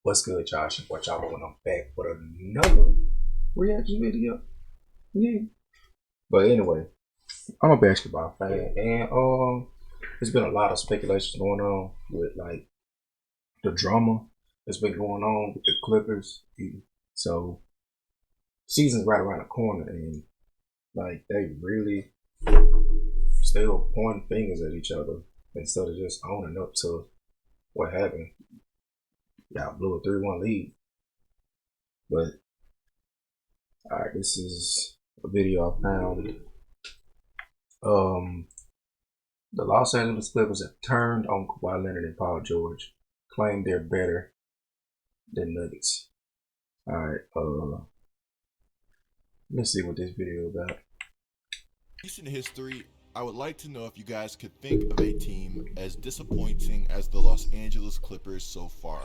What's good, y'all? It's your boy Chavo, and I'm back with another reaction video. Yeah. But anyway, I'm a basketball fan, and there's been a lot of speculation going on with like the drama that's been going on with the Clippers. So season's right around the corner, and like they really still pointing fingers at each other instead of just owning up to what happened. Y'all blew a 3-1 lead, but alright, this is a video I found. Um, the Los Angeles Clippers have turned on Kawhi Leonard and Paul George, claim they're better than Nuggets. Alright, let's see what this video is about. Recent history, I would like to know if you guys could think of a team as disappointing as the Los Angeles Clippers so far.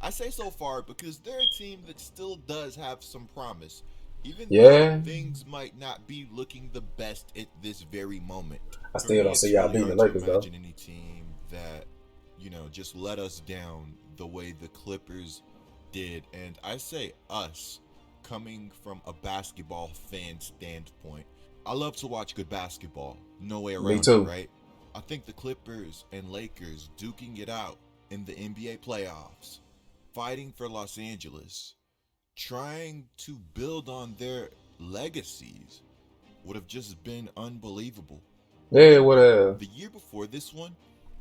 I say so far because they're a team that still does have some promise, even though things might not be looking the best at this very moment. I For still me, don't see it's y'all really beating the hard to Lakers though. imagine any team that, just let us down the way the Clippers did. And I say us, coming from a basketball fan standpoint. I love to watch good basketball. No way Me around it, too. right? I think the Clippers and Lakers duking it out in the NBA playoffs, fighting for Los Angeles, trying to build on their legacies would have just been unbelievable. Yeah, Remember, what the year before this one,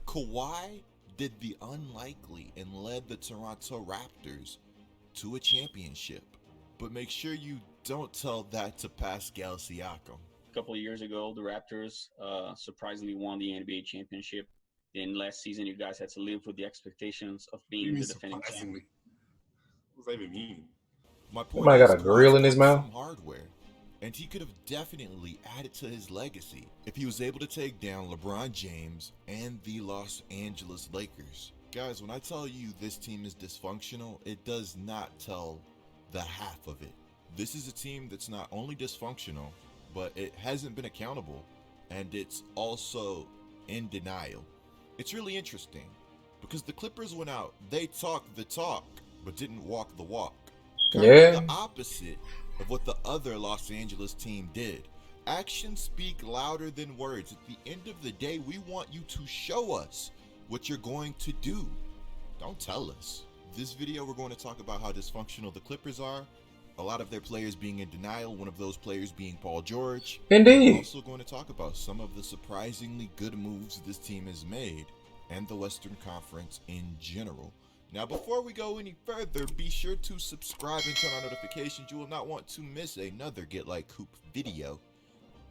Kawhi did the unlikely and led the Toronto Raptors to a championship. But make sure you don't tell that to Pascal Siakam. A couple of years ago, the Raptors surprisingly won the NBA championship. Then last season, you guys had to live with the expectations of being the defending champion. What does that even mean? My point Somebody is, got a grill Kawhi's in his got mouth? some hardware, and he could have definitely added to his legacy if he was able to take down LeBron James and the Los Angeles Lakers. Guys, when I tell you this team is dysfunctional, it does not tell the half of it. This is a team that's not only dysfunctional, but it hasn't been accountable, and it's also in denial. It's really interesting because the Clippers went out, they talked the talk, but didn't walk the walk. Kind of Yeah. the opposite of what the other Los Angeles team did. Actions speak louder than words. At the end of the day, we want you to show us what you're going to do. Don't tell us. This video, we're going to talk about how dysfunctional the Clippers are, a lot of their players being in denial, one of those players being Paul George. Indeed. We're also going to talk about some of the surprisingly good moves this team has made and the Western Conference in general. Now, before we go any further, be sure to subscribe and turn on notifications. You will not want to miss another Get Like Coop video,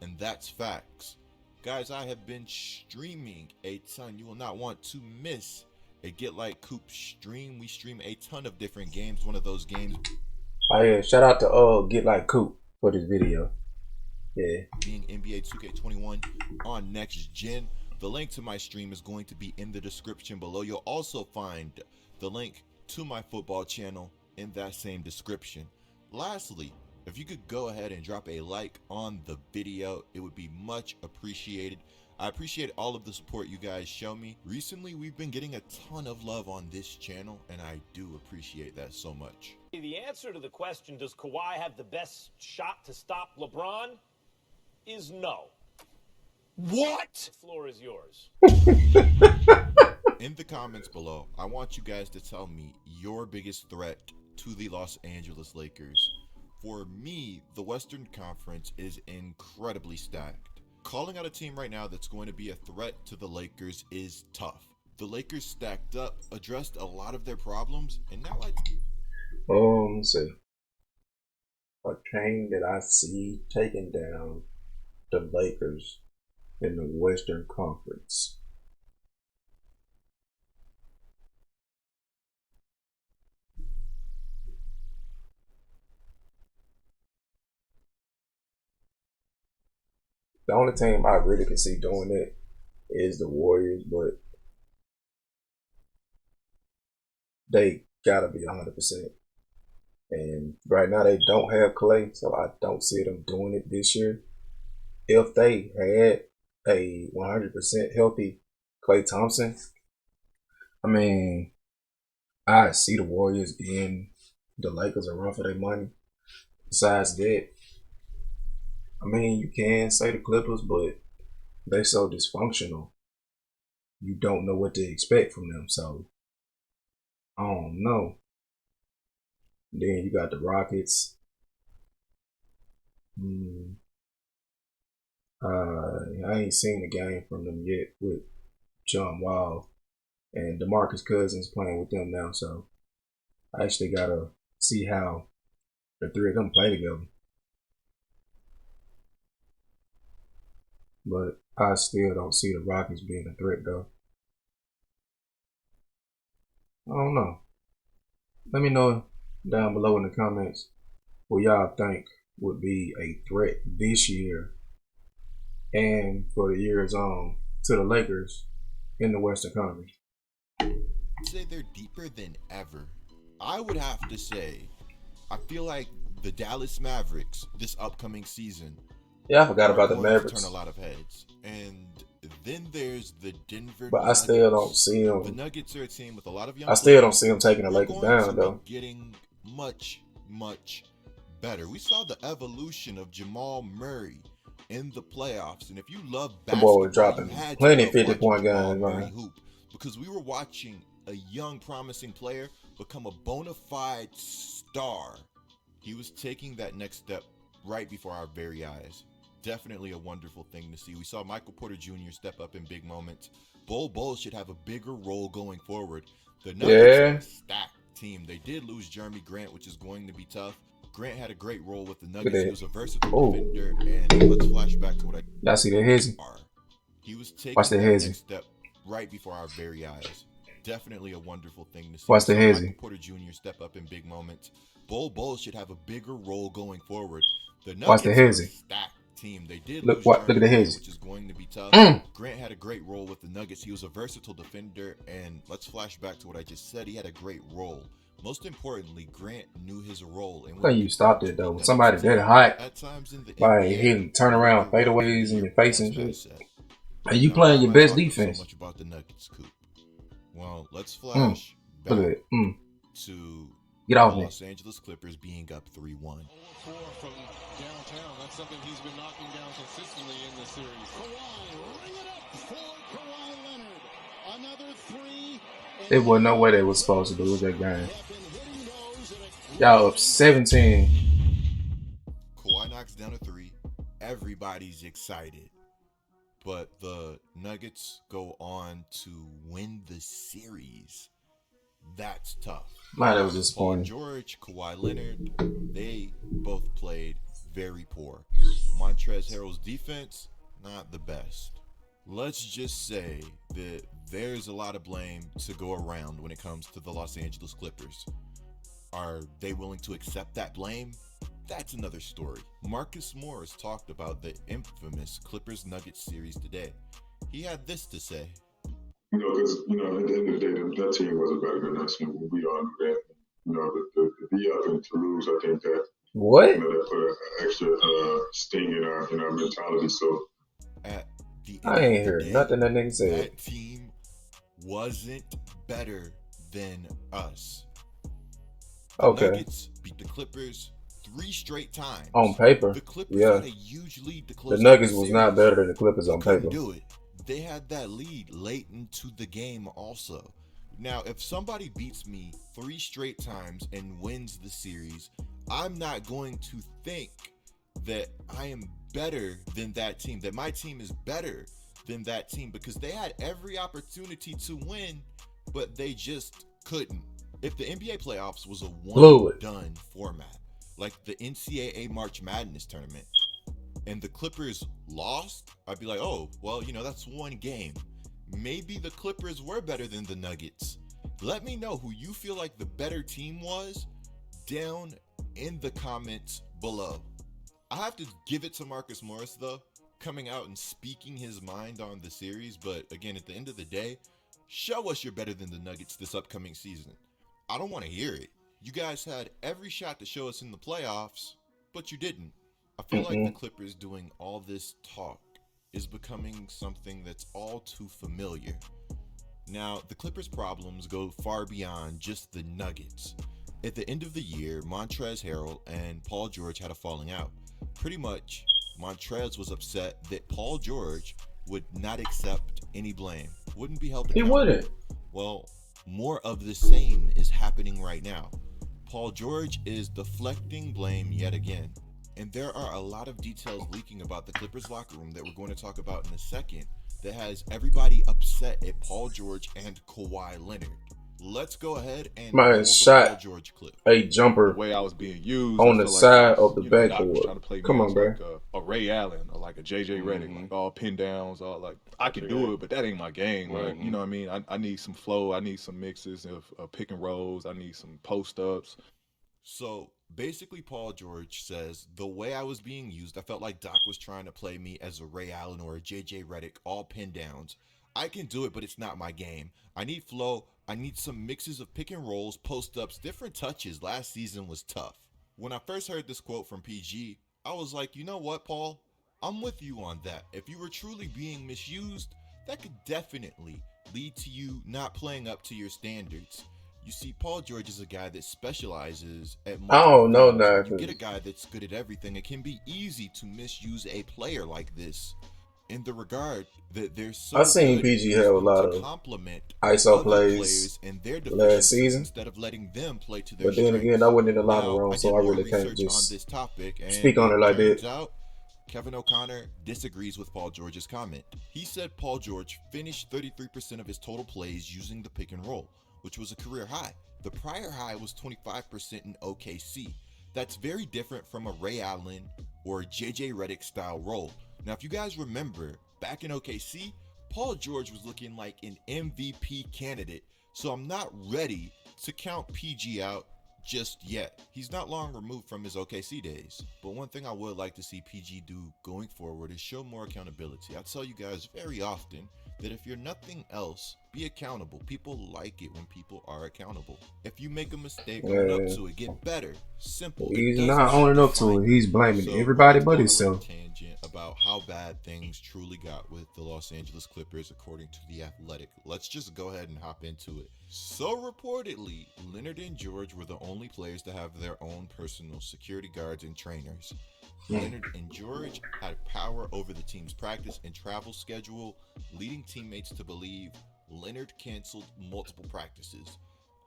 and that's facts. Guys, I have been streaming a ton. You will not want to miss a Get Like Coop stream. We stream a ton of different games. One of those games Oh yeah, shout out to Get Like Coop for this video. Yeah. being NBA 2K21 on Next Gen. The link to my stream is going to be in the description below. You'll also find the link to my football channel in that same description. Lastly, if you could go ahead and drop a like on the video, it would be much appreciated. I appreciate all of the support you guys show me. Recently, we've been getting a ton of love on this channel, and I do appreciate that so much. The answer to the question, does Kawhi have the best shot to stop LeBron, is no. What? The floor is yours. In the comments below, I want you guys to tell me your biggest threat to the Los Angeles Lakers. For me, the Western Conference is incredibly stacked. Calling out a team right now that's going to be a threat to the Lakers is tough. The Lakers stacked up, addressed a lot of their problems, and now Let's see. A team that I see taking down the Lakers in the Western Conference. The only team I really can see doing it is the Warriors, but they gotta be 100%. And right now they don't have Clay, so I don't see them doing it this year. If they had a 100% healthy Klay Thompson, I mean, I see the Warriors in the Lakers a run for their money. Besides that, I mean, you can say the Clippers, but they so dysfunctional. You don't know what to expect from them. So I don't know. Then you got the Rockets. I ain't seen the game from them yet with John Wall and DeMarcus Cousins playing with them now. So I actually gotta see how the three of them play together. But I still don't see the Rockets being a threat though. I don't know. Let me know down below in the comments what y'all think would be a threat this year and for the years on to the Lakers in the Western Conference. Say they're deeper than ever. I would have to say, I feel like the Dallas Mavericks this upcoming season. Yeah, I forgot are about the going to Mavericks. turn a lot of heads. And then there's the Denver But I Nuggets. still don't see them. The Nuggets are a team with a lot of young I still don't players. see them taking the They're Lakers going down to though. be getting much, much better. We saw the evolution of Jamal Murray in the playoffs, and if you love The basketball, boy was dropping you had plenty to love 50-point watching Jamal games, Murray man. hoop, because we were watching a young, promising player become a bona fide star. He was taking that next step right before our very eyes. Definitely a wonderful thing to see. We saw Michael Porter Jr. step up in big moments. Bol should have a bigger role going forward. The Nuggets are a stacked team. They did lose Jeremy Grant, which is going to be tough. Grant had a great role with the Nuggets. He was a versatile defender, and let's flash back to what y'all see that hezzy? He was taking Watch the that hezzy. next step right before our very eyes. Definitely a wonderful thing to see. Watch the hezzy. Michael Porter Jr. step up in big moments. Bol should have a bigger role going forward. The Nuggets Watch the hezzy. are a stacked team. They did Look lose at the Jeremy Grant, hezzy. which is going to be tough. Grant had a great role with the Nuggets. He was a versatile defender, and let's flash back to what I just said. He had a great role. Most importantly, Grant knew his role. And I think you stopped it though. When somebody that hot, at times in the by NBA, hitting turnaround fadeaways in your face and shit, and you now, playing your why am I best talking defense. So much about the Nuggets, Coop? Well, let's flash back Look at it. to Get off the me. Los Angeles Clippers being up 3-1. 4 from downtown. That's something he's been knocking down consistently in this series. Kawhi, ring it up for Kawhi Leonard. Another 3. There wasn't no way they was supposed to lose that game. Y'all up 17. Kawhi knocks down a 3. Everybody's excited. But the Nuggets go on to win the series. That's tough. Man, that was Paul disappointing. George, Kawhi Leonard, they both played very poor. Montrezl Harrell's defense, not the best. Let's just say that there's a lot of blame to go around when it comes to the Los Angeles Clippers. Are they willing to accept that blame? That's another story. Marcus Morris talked about the infamous Clippers-Nuggets series today. He had this to say. Because, at the end of the day, that team wasn't better than us, and we all knew that. To be up and to lose, I think that What? that put an extra sting in our mentality. So at the end I ain't of the heard day, nothing that nigga said. that team wasn't better than us. The Okay. Nuggets beat the Clippers 3 straight times. On paper, The Clippers yeah. had a huge lead to close The Nuggets out the was not series. better than the Clippers They on couldn't paper. do it. They had that lead late into the game also. Now, if somebody beats me 3 straight times and wins the series, I'm not going to think that I am better than that team, that my team is better than that team, because they had every opportunity to win, but they just couldn't. If the NBA playoffs was a one-and-done format, like the NCAA March Madness tournament, and the Clippers lost, I'd be like, oh, well, that's one game. Maybe the Clippers were better than the Nuggets. Let me know who you feel like the better team was down in the comments below. I have to give it to Marcus Morris, though, coming out and speaking his mind on the series. But again, at the end of the day, show us you're better than the Nuggets this upcoming season. I don't want to hear it. You guys had every shot to show us in the playoffs, but you didn't. I feel like the Clippers doing all this talk is becoming something that's all too familiar. Now, the Clippers' problems go far beyond just the Nuggets. At the end of the year, Montrezl Harrell and Paul George had a falling out. Pretty much, Montrezl was upset that Paul George would not accept any blame, wouldn't be held He accountable. wouldn't. Well, more of the same is happening right now. Paul George is deflecting blame yet again. And there are a lot of details leaking about the Clippers locker room that we're going to talk about in a second that has everybody upset at Paul George and Kawhi Leonard. Let's go ahead and roll Man the shot Paul George clip. a jumper the way I was being used on I the feel side like of the Doc was backboard. trying to play me Come on, as bro. like a Ray Allen or like a JJ Redick, like all pin downs, all like I can do it, but that ain't my game. Like, you know what I mean? I need some flow, I need some mixes of pick and rolls, I need some post ups. So basically, Paul George says, the way I was being used, I felt like Doc was trying to play me as a Ray Allen or a JJ Redick, all pin downs. I can do it, but it's not my game. I need flow. I need some mixes of pick and rolls, post ups, different touches. Last season was tough. When I first heard this quote from PG, I was like, you know what, Paul? I'm with you on that. If you were truly being misused, that could definitely lead to you not playing up to your standards. You see, Paul George is a guy that specializes at multiple I don't know things. now. When you get a guy that's good at everything, it can be easy to misuse a player like this. In the regard that they're so I seen good, PG use have a them lot to of complement ISO other plays players and their last deficiencies season. instead of letting them play to their But then strengths. again, I wasn't in the locker Now, room, I so did I more really can't research on just this topic, and speak on it like turns that. out Kevin O'Connor disagrees with Paul George's comment. He said Paul George finished 33% of his total plays using the pick and roll, which was a career high. The prior high was 25% in OKC. That's very different from a Ray Allen or JJ Redick style role. Now, if you guys remember, back in OKC, Paul George was looking like an MVP candidate, so I'm not ready to count PG out just yet. He's not long removed from his OKC days. But one thing I would like to see PG do going forward is show more accountability. I tell you guys very often that if you're nothing else, be accountable. People like it when people are accountable. If you make a mistake, own up to it, get better. Simple. He's It not doesn't owning up to define it. you. He's blaming So everybody let's but go on a little himself. tangent about how bad things truly got with the Los Angeles Clippers according to The Athletic. Let's just go ahead and hop into it. So reportedly, Leonard and George were the only players to have their own personal security guards and trainers. Leonard and George had power over the team's practice and travel schedule, leading teammates to believe Leonard canceled multiple practices.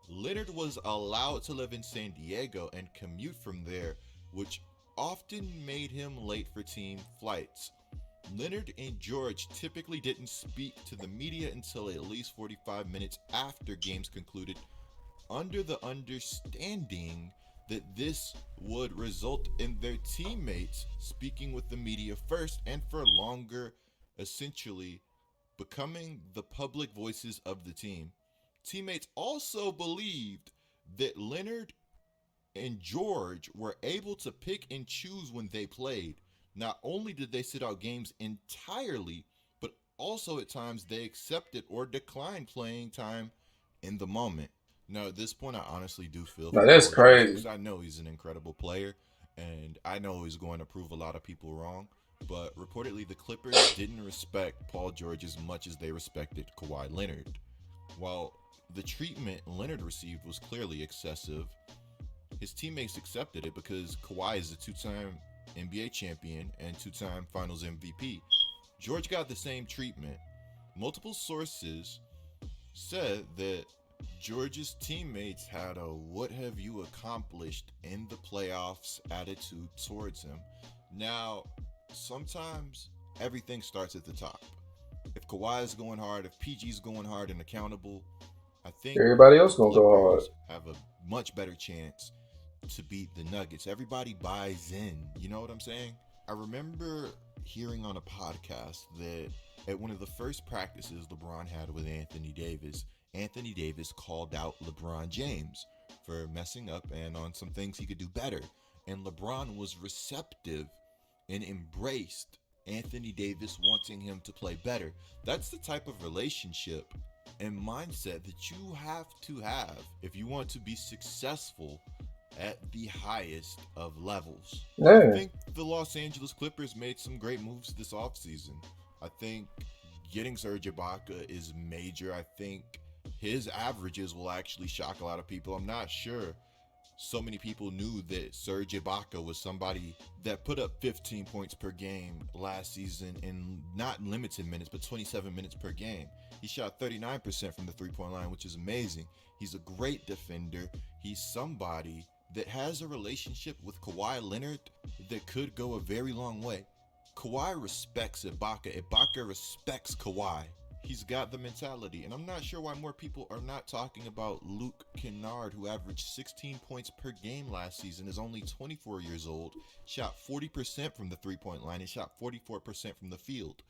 Leonard was allowed to live in San Diego and commute from there, which often made him late for team flights. Leonard and George typically didn't speak to the media until at least 45 minutes after games concluded, under the understanding that this would result in their teammates speaking with the media first and for longer, essentially becoming the public voices of the team. Teammates also believed that Leonard and George were able to pick and choose when they played. Not only did they sit out games entirely, but also at times they accepted or declined playing time in the moment. Now, at this point, I honestly do feel Now for that's Paul George crazy. because I know he's an incredible player, and I know he's going to prove a lot of people wrong. But reportedly, the Clippers didn't respect Paul George as much as they respected Kawhi Leonard. While the treatment Leonard received was clearly excessive, his teammates accepted it because Kawhi is a two-time NBA champion and two-time Finals MVP. George got the same treatment. Multiple sources said that George's teammates had a "what have you accomplished in the playoffs" attitude towards him. Now, sometimes everything starts at the top. If Kawhi is going hard, if PG's going hard and accountable, I think Everybody else the gonna go hard. Clippers have a much better chance to beat the Nuggets. Everybody buys in. You know what I'm saying? I remember hearing on a podcast that at one of the first practices LeBron had with Anthony Davis called out LeBron James for messing up and on some things he could do better. And LeBron was receptive and embraced Anthony Davis wanting him to play better. That's the type of relationship and mindset that you have to have if you want to be successful at the highest of levels. I Yeah. think the Los Angeles Clippers made some great moves this offseason. I think getting Serge Ibaka is major. I think his averages will actually shock a lot of people. I'm not sure so many people knew that Serge Ibaka was somebody that put up 15 points per game last season in not limited minutes, but 27 minutes per game. He shot 39% from the three-point line, which is amazing. He's a great defender. He's somebody that has a relationship with Kawhi Leonard that could go a very long way. Kawhi respects Ibaka. Ibaka respects Kawhi. He's got the mentality, and I'm not sure why more people are not talking about Luke Kennard, who averaged 16 points per game last season, is only 24 years old, shot 40% from the three-point line, and shot 44% from the field.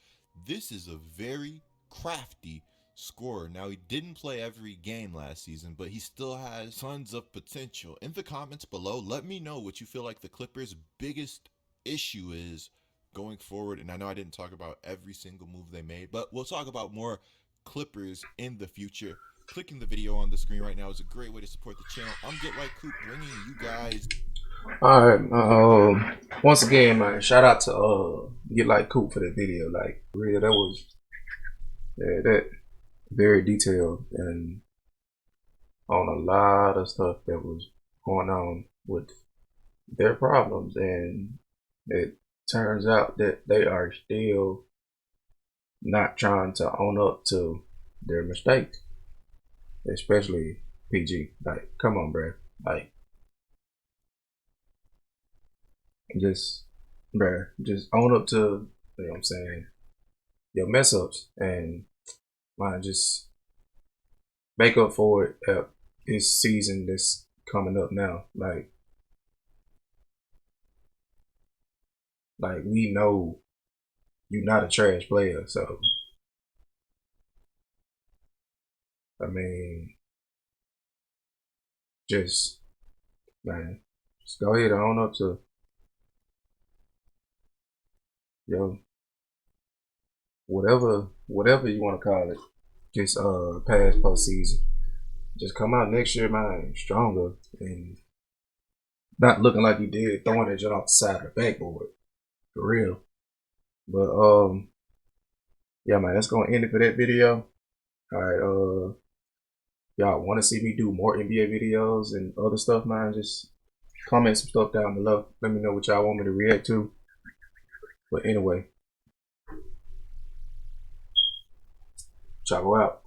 This is a very crafty scorer. Now, he didn't play every game last season, but he still has tons of potential. In the comments below, let me know what you feel like the Clippers' biggest issue is going forward. And I know I didn't talk about every single move they made, but we'll talk about more Clippers in the future. Clicking the video on the screen right now is a great way to support the channel. I'm Get Like Coop, bringing you guys. All right. Once again, man, shout out to Get Like Coop for the video. Like, really, that was that very detailed and on a lot of stuff that was going on with their problems, and it turns out that they are still not trying to own up to their mistakes, especially PG. Like, come on, bruh. Like, just own up to, you know what I'm saying, your mess ups, and man, just make up for it at this season that's coming up now. Like we know you're not a trash player, so I mean, just go ahead and own up to whatever you want to call it. Just past postseason. Just come out next year, man, stronger and not looking like you did, throwing it off the side of the backboard. For real. But yeah, man, that's gonna end it for that video. Alright, y'all want to see me do more NBA videos and other stuff, man, just comment some stuff down below. Let me know what y'all want me to react to. But anyway, y'all go out.